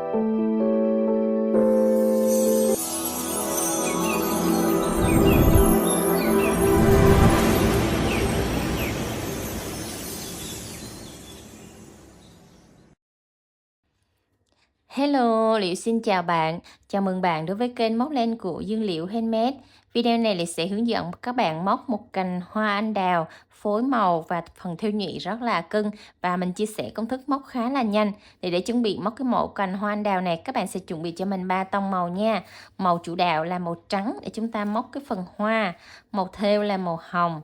Hello, Liệu xin chào bạn. Chào mừng bạn đến với kênh Móc Len của Dương Liệu Handmade. Video này Liệu sẽ hướng dẫn các bạn móc một cành hoa anh đào phối màu và phần thêu nhị rất là cưng, và mình chia sẻ công thức móc khá là nhanh. Để chuẩn bị móc cái mẫu cành hoa anh đào này, các bạn sẽ chuẩn bị cho mình 3 tông màu nha. Màu chủ đạo là màu trắng để chúng ta móc cái phần hoa. Màu thêu là màu hồng.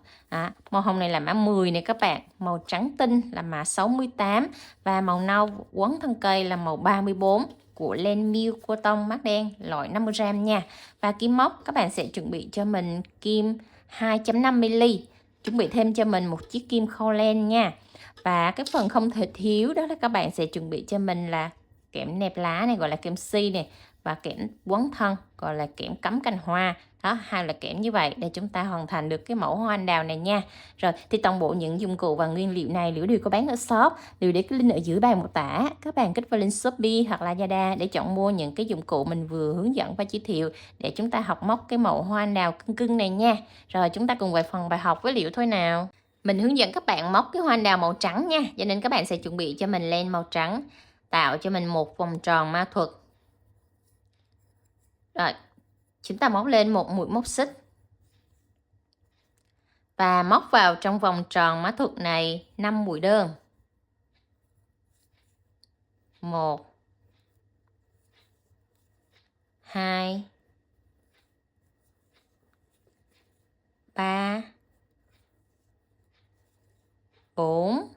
Màu hồng này là mã 10 này các bạn. Màu trắng tinh là mã 68 và màu nâu quấn thân cây là màu 34 của len miêu cô tông mát đen loại 50g nha. Và kim móc các bạn sẽ chuẩn bị cho mình kim 2.5mm, chuẩn bị thêm cho mình một chiếc kim khâu len nha. Và cái phần không thể thiếu đó là các bạn sẽ chuẩn bị cho mình là kẽm nẹp lá này, gọi là kẽm si này, và kẽm quấn thân gọi là kẽm cắm cành hoa. Đó, hai loại kẽm như vậy để chúng ta hoàn thành được cái mẫu hoa anh đào này nha. Rồi thì toàn bộ những dụng cụ và nguyên liệu này Liễu đều có bán ở shop. Liễu để cái link ở dưới bài mô tả, các bạn kích vào link Shopee hoặc là Lazada để chọn mua những cái dụng cụ mình vừa hướng dẫn và giới thiệu để chúng ta học móc cái mẫu hoa anh đào cưng cưng này nha. Rồi chúng ta cùng vào phần bài học với Liễu thôi nào. Mình hướng dẫn các bạn móc cái hoa anh đào màu trắng nha, cho nên các bạn sẽ chuẩn bị cho mình len màu trắng, tạo cho mình một vòng tròn ma thuật. Rồi chúng ta móc lên một mũi móc xích và móc vào trong vòng tròn mã thuật này 5 mũi đơn. 1 2 3 4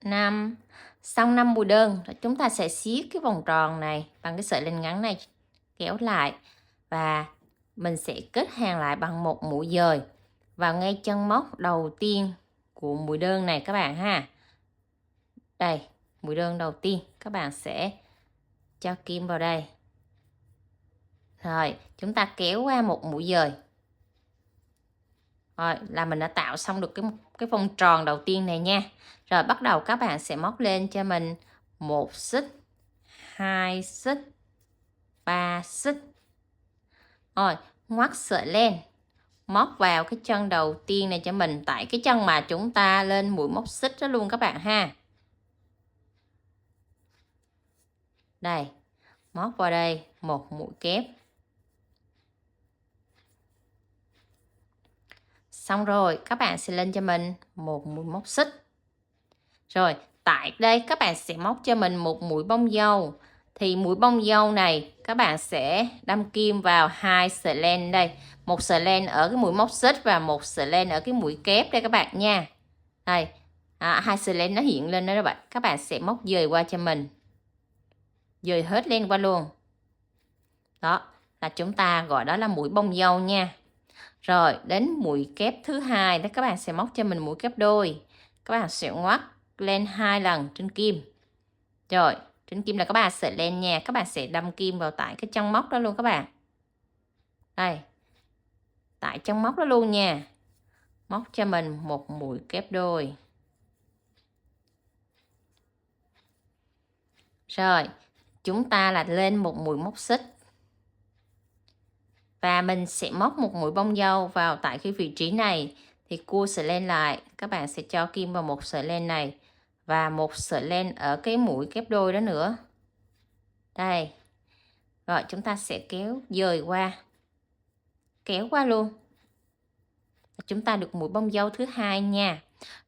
5. Xong 5 mũi đơn, chúng ta sẽ siết cái vòng tròn này bằng cái sợi len ngắn này, kéo lại và mình sẽ kết hàng lại bằng một mũi dời vào ngay chân móc đầu tiên của mũi đơn này các bạn ha. Đây, mũi đơn đầu tiên các bạn sẽ cho kim vào đây. Rồi, chúng ta kéo qua một mũi dời. Rồi, là mình đã tạo xong được cái vòng tròn đầu tiên này nha. Rồi bắt đầu các bạn sẽ móc lên cho mình 1 xích, 2 xích, 3 xích. Rồi, ngoắt sợi len, móc vào cái chân đầu tiên này cho mình, tại cái chân mà chúng ta lên mũi móc xích đó luôn các bạn ha. Đây, móc vào đây một mũi kép. Xong rồi, các bạn sẽ lên cho mình một mũi móc xích. Rồi, tại đây các bạn sẽ móc cho mình một mũi bông dâu. Thì mũi bông dâu này các bạn sẽ đâm kim vào 2 sợi len đây. Một sợi len ở cái mũi móc xích và một sợi len ở cái mũi kép đây các bạn nha. Đây, 2 sợi len nó hiện lên đó các bạn. Các bạn sẽ móc dời qua cho mình. Dời hết len qua luôn. Đó, là chúng ta gọi đó là mũi bông dâu nha. Rồi, đến mũi kép thứ hai đó các bạn sẽ móc cho mình mũi kép đôi. Các bạn sẽ ngoắt lên 2 lần trên kim. Rồi, trên kim là có 3 sợi len nha. Các bạn sẽ đâm kim vào tại cái chân móc đó luôn các bạn. Đây. Tại chân móc đó luôn nha. Móc cho mình một mũi kép đôi. Rồi, chúng ta là lên một mũi móc xích. Và mình sẽ móc một mũi bông dâu vào tại cái vị trí này. Thì cua sợi len lại, các bạn sẽ cho kim vào một sợi len này và một sợi len ở cái mũi kép đôi đó nữa. Đây. Rồi chúng ta sẽ kéo dời qua. Kéo qua luôn. Chúng ta được mũi bông dâu thứ hai nha.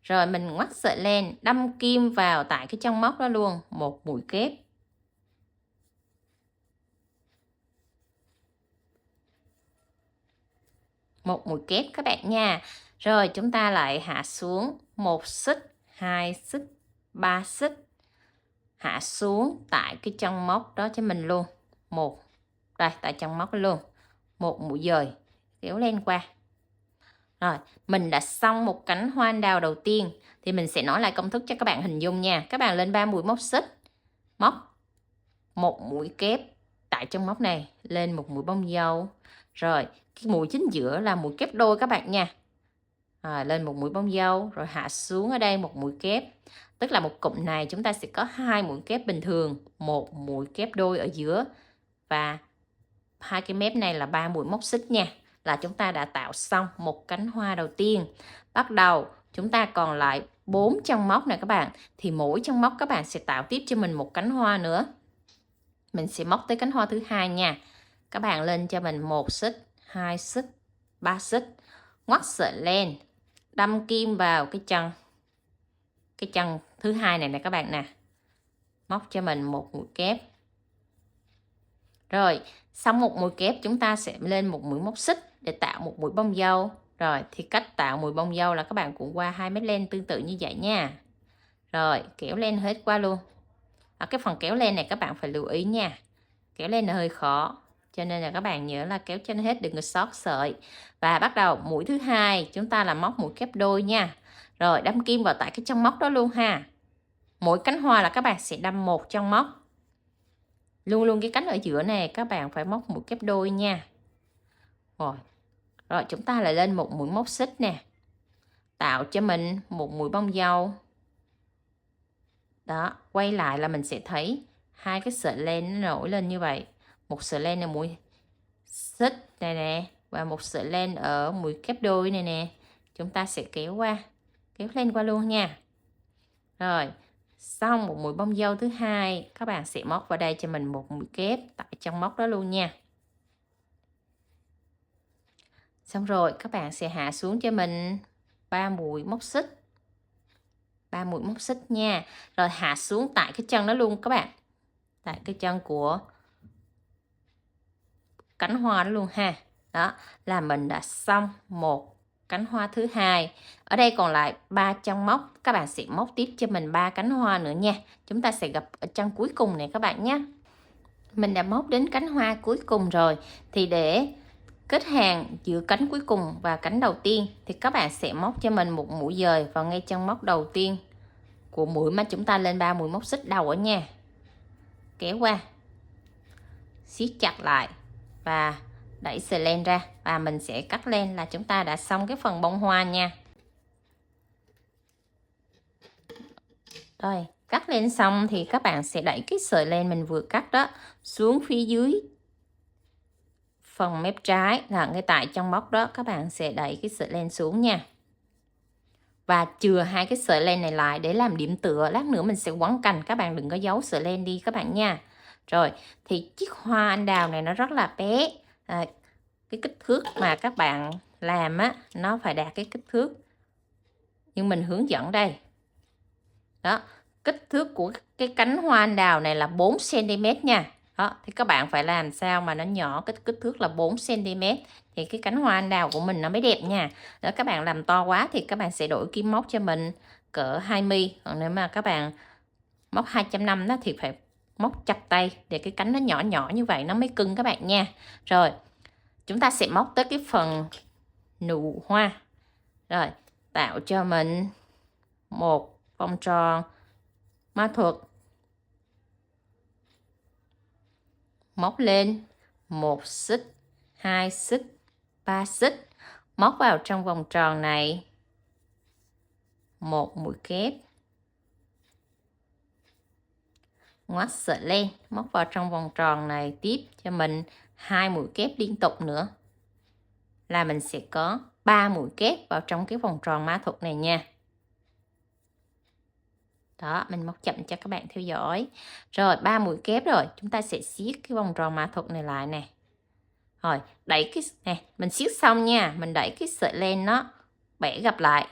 Rồi mình ngoắt sợi len, đâm kim vào tại cái chân móc đó luôn, một mũi kép. Một mũi kép các bạn nha. Rồi chúng ta lại hạ xuống 1 xích, 2 xích, 3 xích. Hạ xuống tại cái chân móc đó cho mình luôn. Một. Đây, tại chân móc luôn. Một mũi dời, kéo len qua. Rồi, mình đã xong một cánh hoa anh đào đầu tiên. Thì mình sẽ nói lại công thức cho các bạn hình dung nha. Các bạn lên 3 mũi móc xích, móc một mũi kép tại chân móc này, lên một mũi bông dâu. Rồi, cái mũi chính giữa là mũi kép đôi các bạn nha. lên một mũi bông dâu, rồi hạ xuống ở đây một mũi kép. Tức là một cụm này chúng ta sẽ có 2 mũi kép bình thường, một mũi kép đôi ở giữa và hai cái mép này là 3 mũi móc xích nha. Là chúng ta đã tạo xong một cánh hoa đầu tiên. Bắt đầu chúng ta còn lại 4 chân móc này các bạn. Thì mỗi chân móc các bạn sẽ tạo tiếp cho mình một cánh hoa nữa. Mình sẽ móc tới cánh hoa thứ hai nha. Các bạn lên cho mình 1 xích, 2 xích, 3 xích. Ngoắt sợi len, đâm kim vào cái chân thứ hai này nè các bạn nè. Móc cho mình một mũi kép. Rồi, xong một mũi kép chúng ta sẽ lên một mũi móc xích để tạo một mũi bông dâu. Rồi, thì cách tạo mũi bông dâu là các bạn cũng qua 2 mét len tương tự như vậy nha. Rồi, kéo len hết qua luôn. Ở cái phần kéo len này các bạn phải lưu ý nha. Kéo len là hơi khó, cho nên là các bạn nhớ là kéo trên hết, đừng có sót sợi. Và bắt đầu mũi thứ hai chúng ta là móc mũi kép đôi nha. Rồi, đâm kim vào tại cái chân móc đó luôn ha. Mỗi cánh hoa là các bạn sẽ đâm một chân móc. Luôn luôn cái cánh ở giữa này các bạn phải móc mũi kép đôi nha. Rồi chúng ta lại lên một mũi móc xích nè. Tạo cho mình một mũi bông dâu. Đó, quay lại là mình sẽ thấy hai cái sợi len nó nổi lên như vậy. Một sợi len ở mũi xích này nè và một sợi len ở mũi kép đôi này nè. Chúng ta sẽ kéo len qua luôn nha. Rồi, xong một mũi bông dâu thứ hai, các bạn sẽ móc vào đây cho mình một mũi kép tại chân móc đó luôn nha. Xong rồi các bạn sẽ hạ xuống cho mình 3 mũi móc xích. 3 mũi móc xích nha. Rồi hạ xuống tại cái chân đó luôn các bạn. Tại cái chân của cánh hoa đó luôn ha. Đó là mình đã xong một cánh hoa thứ hai. Ở đây còn lại 3 chân móc. Các bạn sẽ móc tiếp cho mình 3 cánh hoa nữa nha. Chúng ta sẽ gặp ở chân cuối cùng này các bạn nhé. Mình đã móc đến cánh hoa cuối cùng rồi. Thì để kết hàng giữa cánh cuối cùng và cánh đầu tiên thì các bạn sẽ móc cho mình một mũi dời vào ngay chân móc đầu tiên của mũi mà chúng ta lên 3 mũi móc xích đầu ở nha. Kéo qua, siết chặt lại và đẩy sợi len ra, và mình sẽ cắt len là chúng ta đã xong cái phần bông hoa nha. Rồi, cắt len xong thì các bạn sẽ đẩy cái sợi len mình vừa cắt đó xuống phía dưới phần mép trái, là ngay tại trong móc đó các bạn sẽ đẩy cái sợi len xuống nha. Và chừa hai cái sợi len này lại để làm điểm tựa, lát nữa mình sẽ quấn cành, các bạn đừng có giấu sợi len đi các bạn nha. Rồi, thì chiếc hoa anh đào này nó rất là bé. Cái kích thước mà các bạn làm á, nó phải đạt cái kích thước nhưng mình hướng dẫn đây. Đó, kích thước của cái cánh hoa anh đào này là 4 cm nha. Đó, thì các bạn phải làm sao mà nó nhỏ, cái kích thước là 4 cm thì cái cánh hoa anh đào của mình nó mới đẹp nha. Đó, các bạn làm to quá thì các bạn sẽ đổi kim móc cho mình cỡ 20. Còn nếu mà các bạn móc 250 đó thì phải móc chặt tay để cái cánh nó nhỏ nhỏ như vậy nó mới cưng các bạn nha. Rồi, chúng ta sẽ móc tới cái phần nụ hoa. Rồi, tạo cho mình một vòng tròn ma thuật. Móc lên 1 xích, 2 xích, 3 xích. Móc vào trong vòng tròn này một mũi kép. Ngoắt sợi len, móc vào trong vòng tròn này tiếp cho mình 2 mũi kép liên tục nữa. Là mình sẽ có 3 mũi kép vào trong cái vòng tròn ma thuật này nha. Đó, mình móc chậm cho các bạn theo dõi. Rồi, 3 mũi kép rồi, chúng ta sẽ siết cái vòng tròn ma thuật này lại nè. Rồi, đẩy cái nè, mình siết xong nha, mình đẩy cái sợi len nó bẻ gập lại.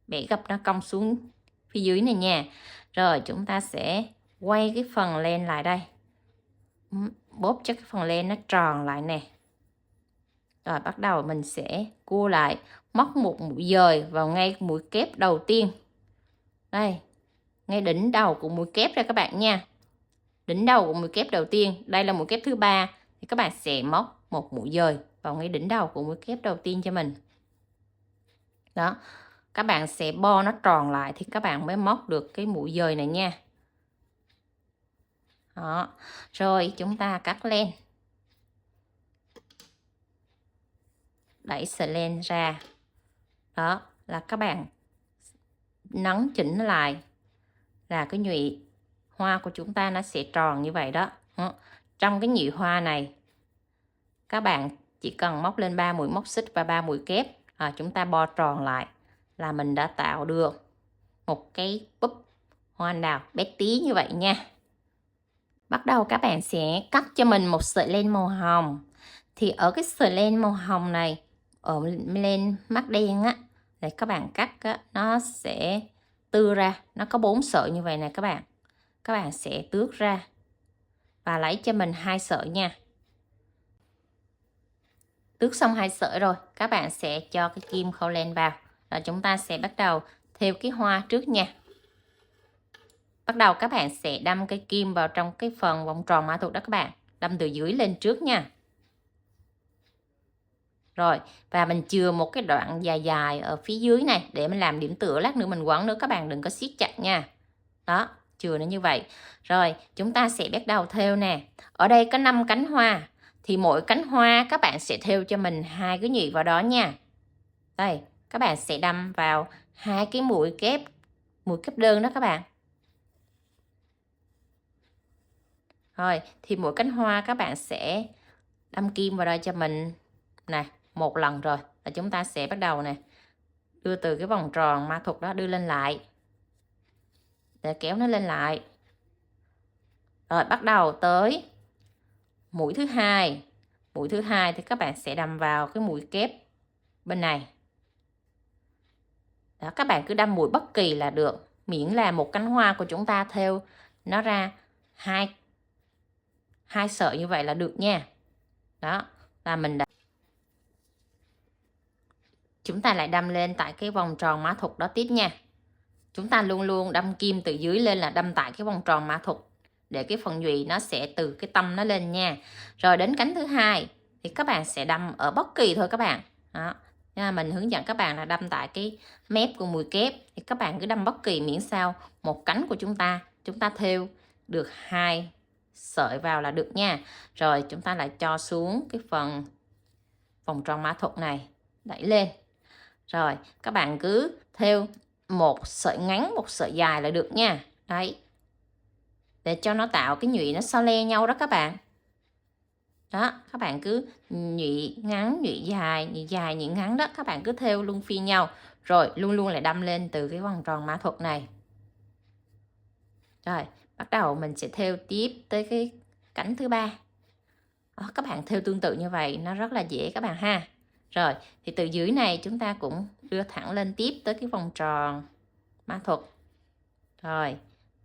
Bẻ gập nó cong xuống phía dưới này nha. Rồi, chúng ta sẽ quay cái phần len lại đây. Bóp cho cái phần len nó tròn lại nè. Rồi, bắt đầu mình sẽ cua lại, móc một mũi dời vào ngay mũi kép đầu tiên. Đây, ngay đỉnh đầu của mũi kép ra các bạn nha. Đỉnh đầu của mũi kép đầu tiên, đây là mũi kép thứ 3 thì các bạn sẽ móc một mũi dời vào ngay đỉnh đầu của mũi kép đầu tiên cho mình. Đó, các bạn sẽ bo nó tròn lại thì các bạn mới móc được cái mũi dời này nha. Đó, rồi chúng ta cắt len. Đẩy sợi len ra. Đó là các bạn nắn chỉnh nó lại là cái nhụy hoa của chúng ta nó sẽ tròn như vậy đó. Trong cái nhụy hoa này các bạn chỉ cần móc lên 3 mũi móc xích và 3 mũi kép, chúng ta bo tròn lại là mình đã tạo được một cái búp hoa anh đào bé tí như vậy nha. Bắt đầu các bạn sẽ cắt cho mình một sợi len màu hồng. Thì ở cái sợi len màu hồng này, ở len mắt đen á, để các bạn cắt á, nó sẽ tư ra, nó có 4 sợi như vậy nè các bạn. Các bạn sẽ tước ra và lấy cho mình 2 sợi nha. Tước xong 2 sợi rồi, các bạn sẽ cho cái kim khâu len vào. Và chúng ta sẽ bắt đầu thêu cái hoa trước nha. Bắt đầu các bạn sẽ đâm cái kim vào trong cái phần vòng tròn mã thuật đó các bạn. Đâm từ dưới lên trước nha. Rồi, và mình chừa một cái đoạn dài dài ở phía dưới này để mình làm điểm tựa, lát nữa mình quấn nữa, các bạn đừng có siết chặt nha. Đó, chừa nó như vậy. Rồi, chúng ta sẽ bắt đầu thêu nè. Ở đây có 5 cánh hoa. Thì mỗi cánh hoa các bạn sẽ thêu cho mình 2 cái nhụy vào đó nha. Đây, các bạn sẽ đâm vào 2 cái mũi kép đơn đó các bạn. Rồi, thì mỗi cánh hoa các bạn sẽ đâm kim vào đây cho mình nè, một lần rồi. Và chúng ta sẽ bắt đầu nè, đưa từ cái vòng tròn ma thuật đó đưa lên lại. Để kéo nó lên lại. Rồi, bắt đầu tới mũi thứ hai. Mũi thứ hai thì các bạn sẽ đâm vào cái mũi kép bên này. Đó, các bạn cứ đâm mũi bất kỳ là được, miễn là một cánh hoa của chúng ta thêu nó ra hai sợi như vậy là được nha. Đó là mình đã, chúng ta lại đâm lên tại cái vòng tròn mã thuật đó tiếp nha. Chúng ta luôn luôn đâm kim từ dưới lên là đâm tại cái vòng tròn mã thuật để cái phần nhụy nó sẽ từ cái tâm nó lên nha. Rồi đến cánh thứ hai thì các bạn sẽ đâm ở bất kỳ thôi các bạn. Đó. Mình hướng dẫn các bạn là đâm tại cái mép của mũi kép, thì các bạn cứ đâm bất kỳ miễn sao một cánh của chúng ta thêu được 2 sợi vào là được nha. Rồi chúng ta lại cho xuống cái phần vòng tròn mã thuật này, đẩy lên. Rồi các bạn cứ thêu một sợi ngắn một sợi dài là được nha. Đấy, để cho nó tạo cái nhụy nó so le nhau đó các bạn. Đó, các bạn cứ nhụy ngắn nhụy dài nhụy ngắn đó, các bạn cứ thêu luân phiên nhau. Rồi luôn luôn lại đâm lên từ cái vòng tròn mã thuật này. Rồi bắt đầu mình sẽ thêu tiếp tới cái cánh thứ ba. Các bạn thêu tương tự như vậy nó rất là dễ các bạn ha. Rồi thì từ dưới này chúng ta cũng đưa thẳng lên tiếp tới cái vòng tròn mã thuật. Rồi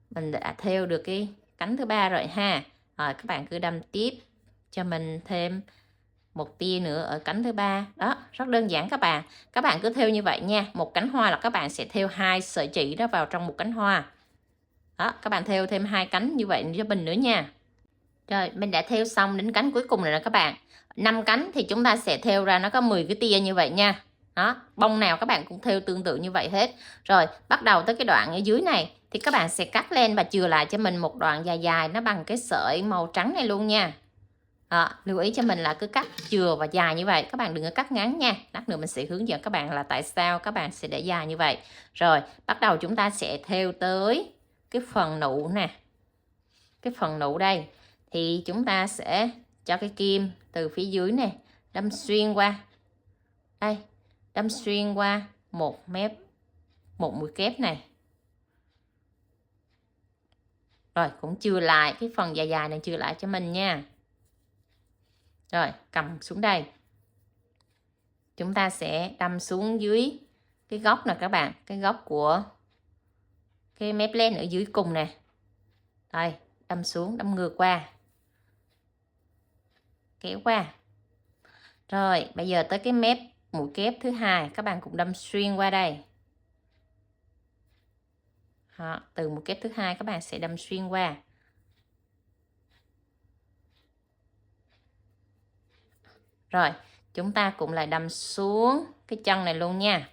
mình đã thêu được cái cánh thứ ba rồi ha. Rồi các bạn cứ đâm tiếp cho mình thêm một tia nữa ở cánh thứ ba. Đó, rất đơn giản các bạn. Các bạn cứ thêu như vậy nha. Một cánh hoa là các bạn sẽ thêu 2 sợi chỉ đó vào trong một cánh hoa. Đó, các bạn thêu thêm 2 cánh như vậy cho mình nữa nha. Rồi, mình đã thêu xong đến cánh cuối cùng rồi nè các bạn. 5 cánh thì chúng ta sẽ thêu ra nó có 10 cái tia như vậy nha. Đó, bông nào các bạn cũng thêu tương tự như vậy hết. Rồi, bắt đầu tới cái đoạn ở dưới này thì các bạn sẽ cắt lên và chừa lại cho mình một đoạn dài dài nó bằng cái sợi màu trắng này luôn nha. Đó, lưu ý cho mình là cứ cắt chừa và dài như vậy, các bạn đừng có cắt ngắn nha. Lát nữa mình sẽ hướng dẫn các bạn là tại sao các bạn sẽ để dài như vậy. Rồi, bắt đầu chúng ta sẽ thêu tới cái phần nụ nè. Cái phần nụ đây thì chúng ta sẽ cho cái kim từ phía dưới này đâm xuyên qua đây, đâm xuyên qua một mũi kép này. Rồi cũng chừa lại cái phần dài dài này, chừa lại cho mình nha. Rồi cầm xuống đây, chúng ta sẽ đâm xuống dưới cái góc nè các bạn, cái góc của cái mép len ở dưới cùng nè. Đây, đâm xuống, đâm ngược qua, kéo qua. Rồi bây giờ tới cái mép mũi kép thứ hai, các bạn cũng đâm xuyên qua đây. Đó, từ mũi kép thứ hai các bạn sẽ đâm xuyên qua. Rồi chúng ta cũng lại đâm xuống cái chân này luôn nha.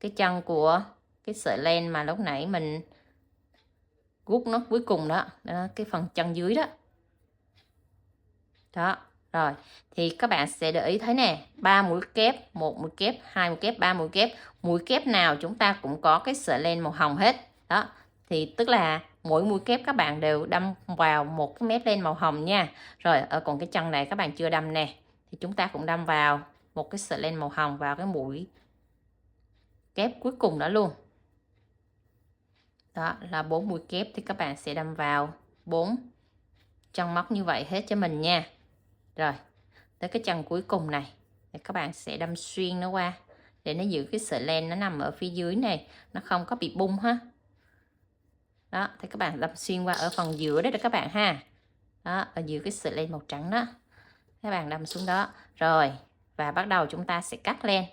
Cái chân của cái sợi len mà lúc nãy mình gút nó cuối cùng đó, cái phần chân dưới đó. Đó, Rồi, thì các bạn sẽ để ý thấy nè, 3 mũi kép, 1 mũi kép, 2 mũi kép, 3 mũi kép nào chúng ta cũng có cái sợi len màu hồng hết. Đó, thì tức là mỗi mũi kép các bạn đều đâm vào một cái mép len màu hồng nha. Rồi, ở còn cái chân này các bạn chưa đâm nè, thì chúng ta cũng đâm vào một cái sợi len màu hồng vào cái mũi kép cuối cùng đó luôn. Đó là 4 mũi kép thì các bạn sẽ đâm vào 4 chân móc như vậy hết cho mình nha. Rồi, tới cái chân cuối cùng này thì các bạn sẽ đâm xuyên nó qua để nó giữ cái sợi len nó nằm ở phía dưới này, nó không có bị bung ha. Đó, thì các bạn đâm xuyên qua ở phần giữa đấy các bạn ha. Đó, ở giữa cái sợi len màu trắng đó. Các bạn đâm xuống đó. Rồi, và bắt đầu chúng ta sẽ cắt len.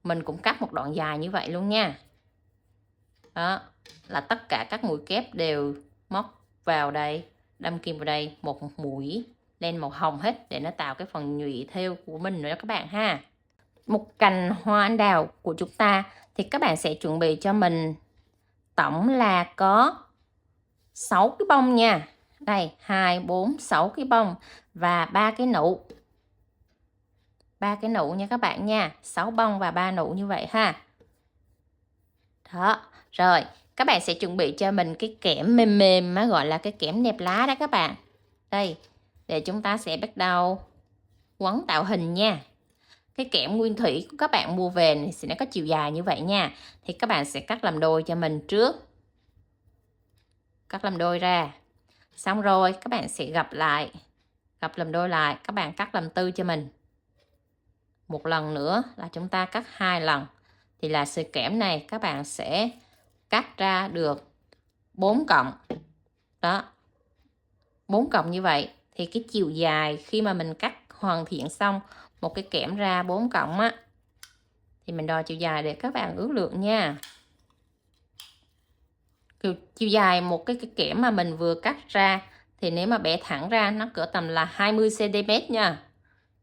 Mình cũng cắt một đoạn dài như vậy luôn nha. Đó, là tất cả các mũi kép đều móc vào đây, đâm kim vào đây, một mũi len màu hồng hết để nó tạo cái phần nhụy thêu của mình nữa đó các bạn ha. Một cành hoa anh đào của chúng ta thì các bạn sẽ chuẩn bị cho mình tổng là có 6 cái bông nha. Đây, 2, 4, 6 cái bông và 3 cái nụ. 3 cái nụ nha các bạn nha, 6 bông và 3 nụ như vậy ha. Đó, rồi, các bạn sẽ chuẩn bị cho mình cái kẽm mềm mềm mà gọi là cái kẽm nẹp lá đó các bạn. Đây, để chúng ta sẽ bắt đầu quấn tạo hình nha. Cái kẽm nguyên thủy của các bạn mua về thì nó có chiều dài như vậy nha. Thì các bạn sẽ cắt làm đôi cho mình trước. Cắt làm đôi ra. Xong rồi các bạn sẽ gập lại. Gập làm đôi lại, các bạn cắt làm tư cho mình. Một lần nữa là chúng ta cắt 2 lần. Thì là sợi kẽm này các bạn sẽ cắt ra được 4 cọng. Đó. 4 cọng như vậy thì cái chiều dài khi mà mình cắt hoàn thiện xong một cái kẽm ra 4 cọng á thì mình đo chiều dài để các bạn ước lượng nha. Chiều dài một cái kẽm mà mình vừa cắt ra thì nếu mà bẻ thẳng ra nó cỡ tầm là 20 cm nha.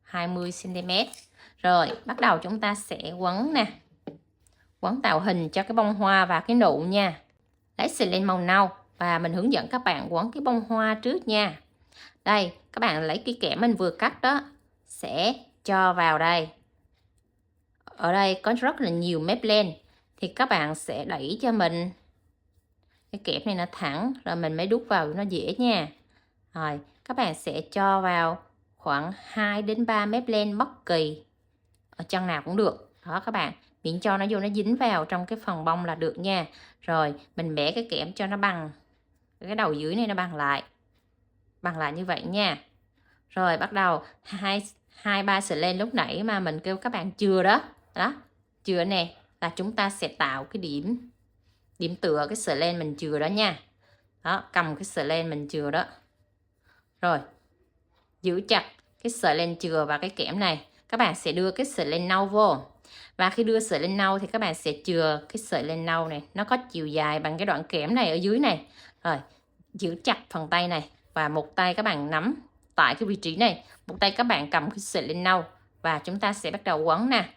20 cm. Rồi, bắt đầu chúng ta sẽ quấn nè. Quấn tạo hình cho cái bông hoa và cái nụ nha. Lấy xì len màu nâu và mình hướng dẫn các bạn quấn cái bông hoa trước nha. Đây, các bạn lấy cái kẽm mình vừa cắt đó, sẽ cho vào đây. Ở đây có rất là nhiều mép len thì các bạn sẽ đẩy cho mình cái kẽm này nó thẳng rồi mình mới đút vào nó dễ nha. Rồi, các bạn sẽ cho vào khoảng 2 đến 3 mép len bất kỳ ở chân nào cũng được. Đó các bạn, miễn cho nó vô nó dính vào trong cái phần bông là được nha. Rồi, mình bẻ cái kẽm cho nó bằng cái đầu dưới này nó bằng lại như vậy nha. Rồi bắt đầu 2-3 sợi len lúc nãy mà mình kêu các bạn chừa đó. Đó, chừa nè là chúng ta sẽ tạo cái điểm tựa cái sợi len mình chừa đó nha. Đó, cầm cái sợi len mình chừa đó. Rồi, giữ chặt cái sợi len chừa và cái kẽm này. Các bạn sẽ đưa cái sợi len nâu vô. Và khi đưa sợi len nâu thì các bạn sẽ chừa cái sợi len nâu này. Nó có chiều dài bằng cái đoạn kẽm này ở dưới này. Rồi, giữ chặt phần tay này. Và một tay các bạn nắm tại cái vị trí này. Một tay các bạn cầm cái sợi len nâu. Và chúng ta sẽ bắt đầu quấn nè.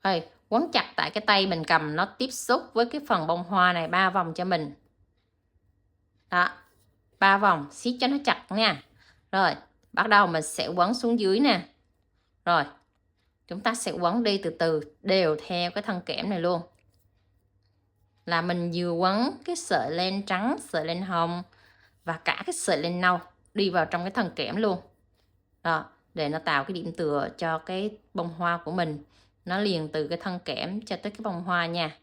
Rồi, quấn chặt tại cái tay mình cầm nó tiếp xúc với cái phần bông hoa này 3 vòng cho mình. Đó, 3 vòng, siết cho nó chặt nha. Rồi, bắt đầu mình sẽ quấn xuống dưới nè. Rồi, chúng ta sẽ quấn đi từ từ đều theo cái thân kẽm này luôn. Là mình vừa quấn cái sợi len trắng, sợi len hồng và cả cái sợi len nâu đi vào trong cái thân kẽm luôn. Đó, để nó tạo cái điểm tựa cho cái bông hoa của mình. Nó liền từ cái thân kẽm cho tới cái bông hoa nha.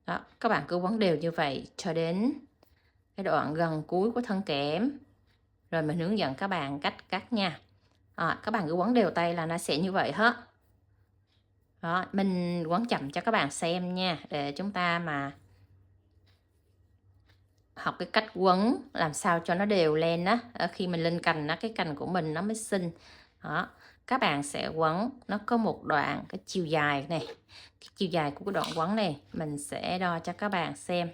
Đó, các bạn cứ quấn đều như vậy cho đến cái đoạn gần cuối của thân kẽm. Rồi mình hướng dẫn các bạn cách cắt nha. Các bạn cứ quấn đều tay là nó sẽ như vậy hết. Đó, mình quấn chậm cho các bạn xem nha. Để chúng ta mà học cái cách quấn làm sao cho nó đều lên đó. Khi mình lên cành đó, cái cành của mình nó mới xinh. Đó, các bạn sẽ quấn. Nó có một đoạn cái chiều dài này. Cái chiều dài của cái đoạn quấn này mình sẽ đo cho các bạn xem.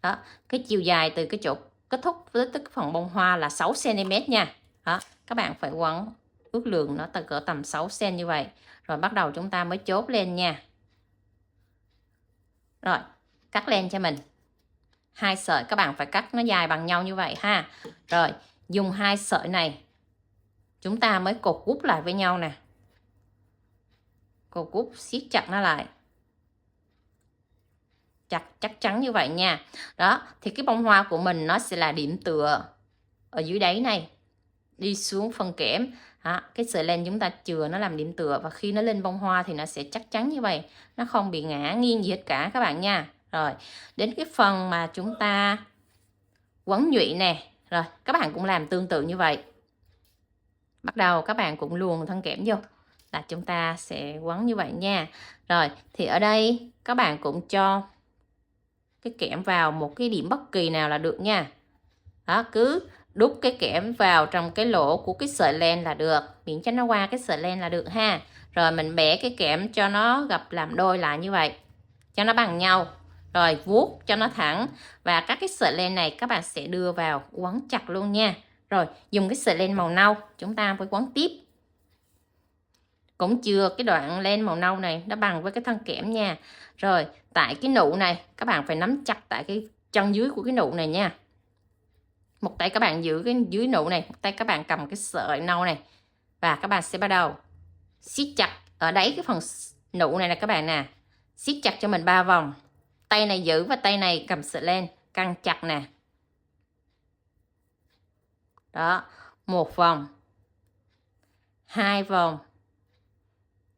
Đó, cái chiều dài từ cái chỗ kết thúc với cái phần bông hoa là 6 cm nha. Đó, các bạn phải quấn ước lượng nó cỡ tầm 6 cm như vậy. Rồi bắt đầu chúng ta mới chốt lên nha. Rồi, cắt len cho mình. 2 sợi các bạn phải cắt nó dài bằng nhau như vậy ha. Rồi, dùng 2 sợi này chúng ta mới cột gút lại với nhau nè. Cột gút siết chặt nó lại. Chắc chắn như vậy nha. Đó, thì cái bông hoa của mình nó sẽ là điểm tựa ở dưới đáy này, đi xuống phần kẽm. Đó, cái sợi len chúng ta chừa nó làm điểm tựa, và khi nó lên bông hoa thì nó sẽ chắc chắn như vậy, nó không bị ngã nghiêng gì hết cả các bạn nha. Rồi, đến cái phần mà chúng ta quấn nhụy nè. Rồi, các bạn cũng làm tương tự như vậy. Bắt đầu các bạn cũng luồn thân kẽm vô, là chúng ta sẽ quấn như vậy nha. Rồi, thì ở đây các bạn cũng cho cái kẽm vào một cái điểm bất kỳ nào là được nha. Đó, cứ đút cái kẽm vào trong cái lỗ của cái sợi len là được, miễn cho nó qua cái sợi len là được ha. Rồi mình bẻ cái kẽm cho nó gặp làm đôi lại như vậy, cho nó bằng nhau. Rồi vuốt cho nó thẳng, và các cái sợi len này các bạn sẽ đưa vào quấn chặt luôn nha. Rồi dùng cái sợi len màu nâu chúng ta phải quấn tiếp. Cũng chừa cái đoạn len màu nâu này nó bằng với cái thân kẽm nha. Rồi tại cái nụ này các bạn phải nắm chặt tại cái chân dưới của cái nụ này nha. Một tay các bạn giữ cái dưới nụ này, một tay các bạn cầm cái sợi nâu này, và các bạn sẽ bắt đầu siết chặt ở đáy cái phần nụ này nè các bạn nè. Siết chặt cho mình 3 vòng. Tay này giữ và tay này cầm sợi len căng chặt nè. Đó, 1 vòng, 2 vòng,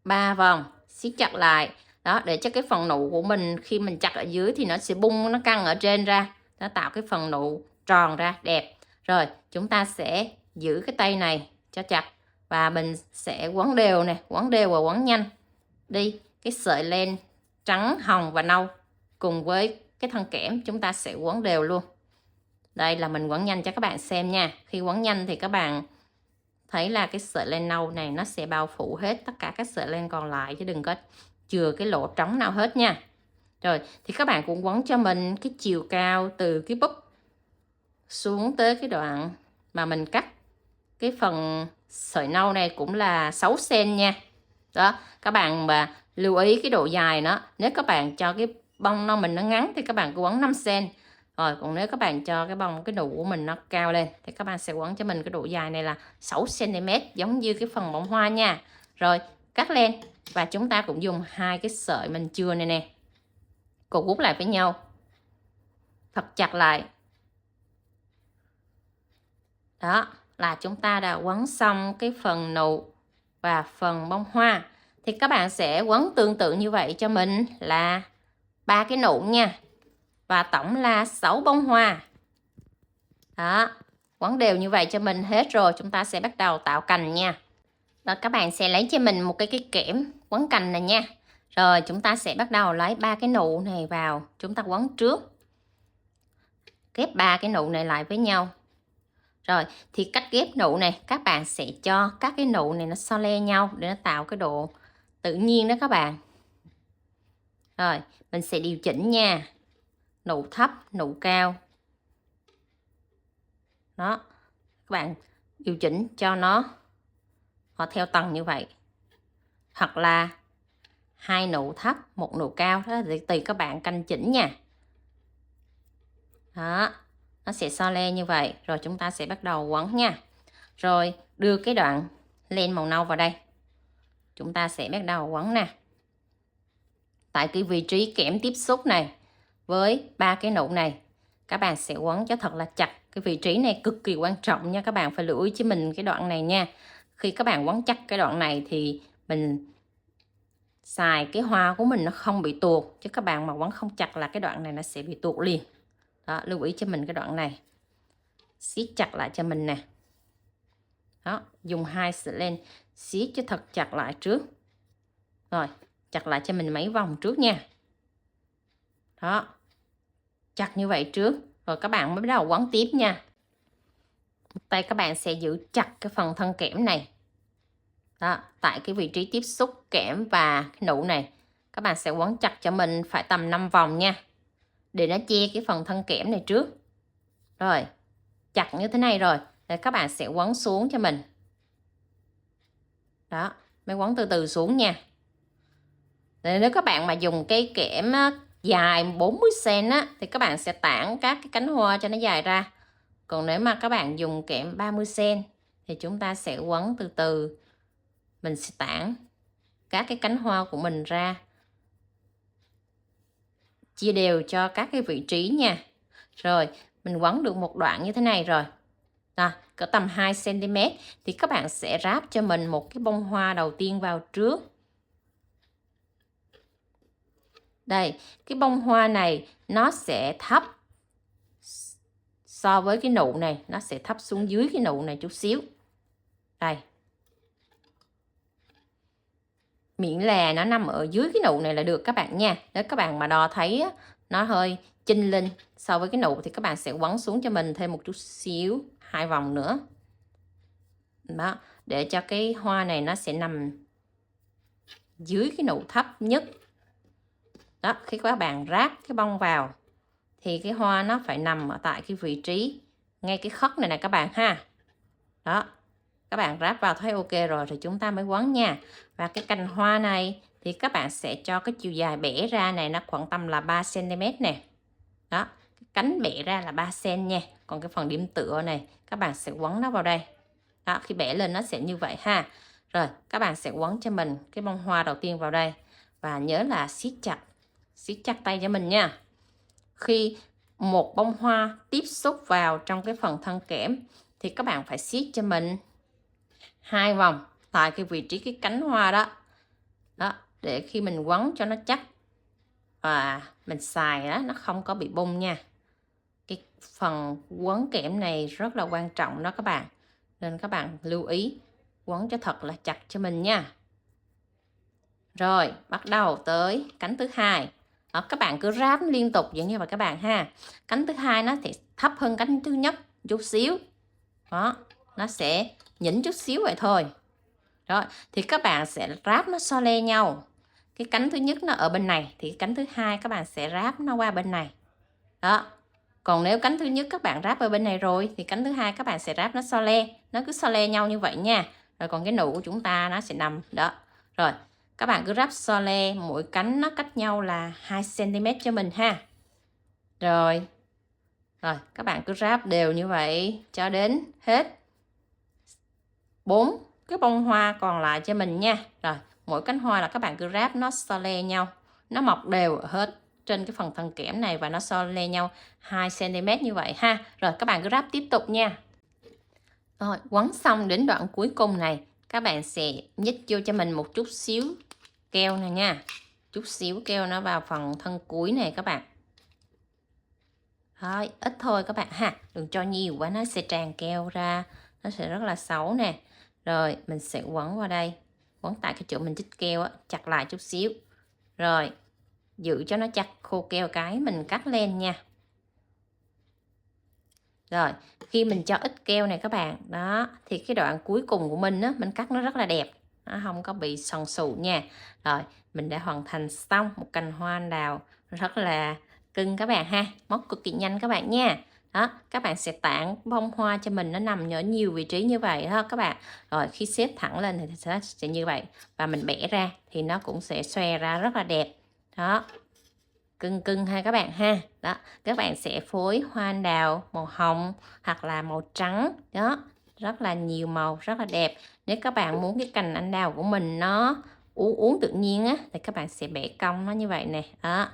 3 vòng, siết chặt lại. Đó, để cho cái phần nụ của mình khi mình chặt ở dưới thì nó sẽ bung, nó căng ở trên ra, nó tạo cái phần nụ tròn ra đẹp. Rồi chúng ta sẽ giữ cái tay này cho chặt, và mình sẽ quấn đều nè, quấn đều và quấn nhanh đi. Cái sợi len trắng, hồng và nâu cùng với cái thân kẽm chúng ta sẽ quấn đều luôn. Đây là mình quấn nhanh cho các bạn xem nha. Khi quấn nhanh thì các bạn thấy là cái sợi len nâu này nó sẽ bao phủ hết tất cả các sợi len còn lại, chứ đừng có chừa cái lỗ trống nào hết nha. Rồi thì các bạn cũng quấn cho mình cái chiều cao từ cái búp xuống tới cái đoạn mà mình cắt cái phần sợi nâu này cũng là 6 cm nha. Đó, các bạn mà lưu ý cái độ dài nó. Nếu các bạn cho cái bông nó mình nó ngắn thì các bạn cứ quấn 5 cm. Rồi còn nếu các bạn cho cái nụ của mình nó cao lên thì các bạn sẽ quấn cho mình cái độ dài này là 6 cm, giống như cái phần bông hoa nha. Rồi cắt len, và chúng ta cũng dùng 2 cái sợi mình chừa này nè, cột gút lại với nhau thật chặt lại. Đó là chúng ta đã quấn xong cái phần nụ và phần bông hoa. Thì các bạn sẽ quấn tương tự như vậy cho mình là 3 cái nụ nha, và tổng là 6 bông hoa. Đó, quấn đều như vậy cho mình hết rồi, chúng ta sẽ bắt đầu tạo cành nha. Đó, các bạn sẽ lấy cho mình một cái kẽm quấn cành này nha. Rồi chúng ta sẽ bắt đầu lấy 3 cái nụ này vào, chúng ta quấn trước, ghép 3 cái nụ này lại với nhau. Rồi thì cách ghép nụ này, các bạn sẽ cho các cái nụ này nó so le nhau để nó tạo cái độ tự nhiên đó các bạn. Rồi mình sẽ điều chỉnh nha, nụ thấp, nụ cao. Đó, các bạn điều chỉnh cho nó họ theo tầng như vậy, hoặc là 2 nụ thấp, 1 nụ cao, đó thì tùy các bạn canh chỉnh nha. Đó, nó sẽ so le như vậy. Rồi chúng ta sẽ bắt đầu quấn nha. Rồi đưa cái đoạn len màu nâu vào đây, chúng ta sẽ bắt đầu quấn nè. Tại cái vị trí kẽm tiếp xúc này với 3 cái nụ này, các bạn sẽ quấn cho thật là chặt. Cái vị trí này cực kỳ quan trọng nha, các bạn phải lưu ý cho mình cái đoạn này nha. Khi các bạn quấn chắc cái đoạn này thì mình xài cái hoa của mình nó không bị tuột, chứ các bạn mà quấn không chặt là cái đoạn này nó sẽ bị tuột liền. Đó, lưu ý cho mình cái đoạn này, siết chặt lại cho mình nè. Đó, dùng 2 sợi len siết cho thật chặt lại trước. Rồi chặt lại cho mình mấy vòng trước nha. Đó, chặt như vậy trước, rồi các bạn mới bắt đầu quấn tiếp nha. Một tay các bạn sẽ giữ chặt cái phần thân kẽm này. Đó, tại cái vị trí tiếp xúc kẽm và cái nụ này, các bạn sẽ quấn chặt cho mình phải tầm 5 vòng nha, để nó che cái phần thân kẽm này trước. Rồi chặt như thế này rồi, để các bạn sẽ quấn xuống cho mình. Đó, mới quấn từ từ xuống nha. Để nếu các bạn mà dùng cái kẽm dài 40 cm á, thì các bạn sẽ tản các cái cánh hoa cho nó dài ra. Còn nếu mà các bạn dùng kẽm 30cm thì chúng ta sẽ quấn từ từ. Mình sẽ tản các cái cánh hoa của mình ra, chia đều cho các cái vị trí nha. Rồi, mình quấn được một đoạn như thế này rồi. Cỡ tầm 2cm thì các bạn sẽ ráp cho mình một cái bông hoa đầu tiên vào trước. Đây, cái bông hoa này nó sẽ thấp so với cái nụ này, nó sẽ thấp xuống dưới cái nụ này chút xíu. Đây. Miễn là nó nằm ở dưới cái nụ này là được các bạn nha. Nếu các bạn mà đo thấy nó hơi chinh lên so với cái nụ thì các bạn sẽ quấn xuống cho mình thêm một chút xíu, 2 vòng nữa. Đó, để cho cái hoa này nó sẽ nằm dưới cái nụ thấp nhất. Đó, khi các bạn ráp cái bông vào thì cái hoa nó phải nằm ở tại cái vị trí ngay cái khất này nè các bạn ha. Đó, các bạn ráp vào thấy ok rồi thì chúng ta mới quấn nha. Và cái cành hoa này thì các bạn sẽ cho cái chiều dài bẻ ra này nó khoảng tầm là 3cm nè. Đó, cái cánh bẻ ra là 3cm nha. Còn cái phần điểm tựa này các bạn sẽ quấn nó vào đây. Đó, khi bẻ lên nó sẽ như vậy ha. Rồi, các bạn sẽ quấn cho mình cái bông hoa đầu tiên vào đây. Và nhớ là siết chặt tay cho mình nha. Khi một bông hoa tiếp xúc vào trong cái phần thân kẽm thì các bạn phải siết cho mình 2 vòng tại cái vị trí cái cánh hoa đó. Đó, để khi mình quấn cho nó chắc và mình xài đó nó không có bị bung nha. Cái phần quấn kẽm này rất là quan trọng đó các bạn. Nên các bạn lưu ý quấn cho thật là chặt cho mình nha. Rồi, bắt đầu tới cánh thứ hai. Đó, các bạn cứ ráp liên tục giống như vậy các bạn ha. Cánh thứ hai nó sẽ thấp hơn cánh thứ nhất chút xíu. Đó, nó sẽ nhỉnh chút xíu vậy thôi. Rồi, thì các bạn sẽ ráp nó so le nhau. Cái cánh thứ nhất nó ở bên này thì cánh thứ hai các bạn sẽ ráp nó qua bên này. Đó. Còn nếu cánh thứ nhất các bạn ráp ở bên này rồi thì cánh thứ hai các bạn sẽ ráp nó so le, nó cứ so le nhau như vậy nha. Rồi còn cái nụ của chúng ta nó sẽ nằm đó. Rồi, các bạn cứ ráp so le, mỗi cánh nó cách nhau là 2cm cho mình ha. Rồi. Rồi, các bạn cứ ráp đều như vậy cho đến hết 4 cái bông hoa còn lại cho mình nha. Rồi, mỗi cánh hoa là các bạn cứ ráp nó so le nhau. Nó mọc đều hết trên cái phần thân kẽm này và nó so le nhau 2cm như vậy ha. Rồi, các bạn cứ ráp tiếp tục nha. Rồi, quấn xong đến đoạn cuối cùng này, các bạn sẽ nhích vô cho mình một chút xíu keo này nha. Chút xíu keo nó vào phần thân cuối này các bạn. Thôi, ít thôi các bạn ha. Đừng cho nhiều quá nó sẽ tràn keo ra. Nó sẽ rất là xấu nè. Rồi, mình sẽ quấn vào đây. Quấn tại cái chỗ mình chích keo á, chặt lại chút xíu. Rồi, giữ cho nó chặt khô keo cái mình cắt lên nha. Rồi, khi mình cho ít keo này các bạn, đó, thì cái đoạn cuối cùng của mình á, mình cắt nó rất là đẹp. Nó không có bị sần sù nha. Rồi, mình đã hoàn thành xong một cành hoa anh đào rất là cưng các bạn ha. Móc cực kỳ nhanh các bạn nha. Đó, các bạn sẽ tản bông hoa cho mình nó nằm ở nhiều vị trí như vậy đó các bạn. Rồi khi xếp thẳng lên thì sẽ như vậy. Và mình bẻ ra thì nó cũng sẽ xòe ra rất là đẹp. Đó, cưng ha các bạn ha. Đó, các bạn sẽ phối hoa anh đào màu hồng hoặc là màu trắng. Đó, rất là nhiều màu, rất là đẹp. Nếu các bạn muốn cái cành anh đào của mình nó uốn tự nhiên á thì các bạn sẽ bẻ cong nó như vậy nè. Đó,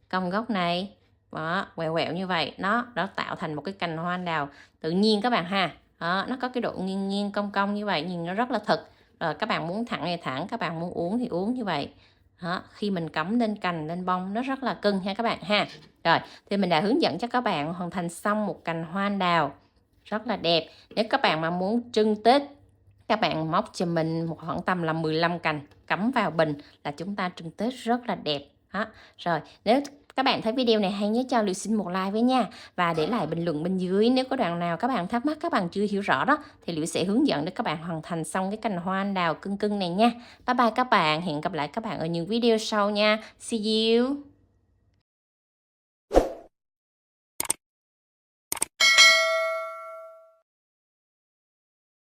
cong góc này. Đó, quẹo quẹo như vậy. Nó tạo thành một cái cành hoa anh đào tự nhiên các bạn ha. Đó, nó có cái độ nghiêng nghiêng cong cong như vậy, nhìn nó rất là thực. Rồi các bạn muốn thẳng thì thẳng, các bạn muốn uốn thì uốn như vậy. Đó, khi mình cắm lên cành lên bông nó rất là cưng ha các bạn ha. Rồi, thì mình đã hướng dẫn cho các bạn hoàn thành xong một cành hoa anh đào rất là đẹp. Nếu các bạn mà muốn trưng Tết, các bạn móc cho mình một khoảng tầm là 15 cành cắm vào bình là chúng ta trưng Tết rất là đẹp. Đó. Rồi, nếu các bạn thấy video này hay nhớ cho Liễu xin một like với nha. Và để lại bình luận bên dưới nếu có đoạn nào các bạn thắc mắc, các bạn chưa hiểu rõ đó thì Liễu sẽ hướng dẫn để các bạn hoàn thành xong cái cành hoa anh đào cưng cưng này nha. Bye bye các bạn, hẹn gặp lại các bạn ở những video sau nha. See you.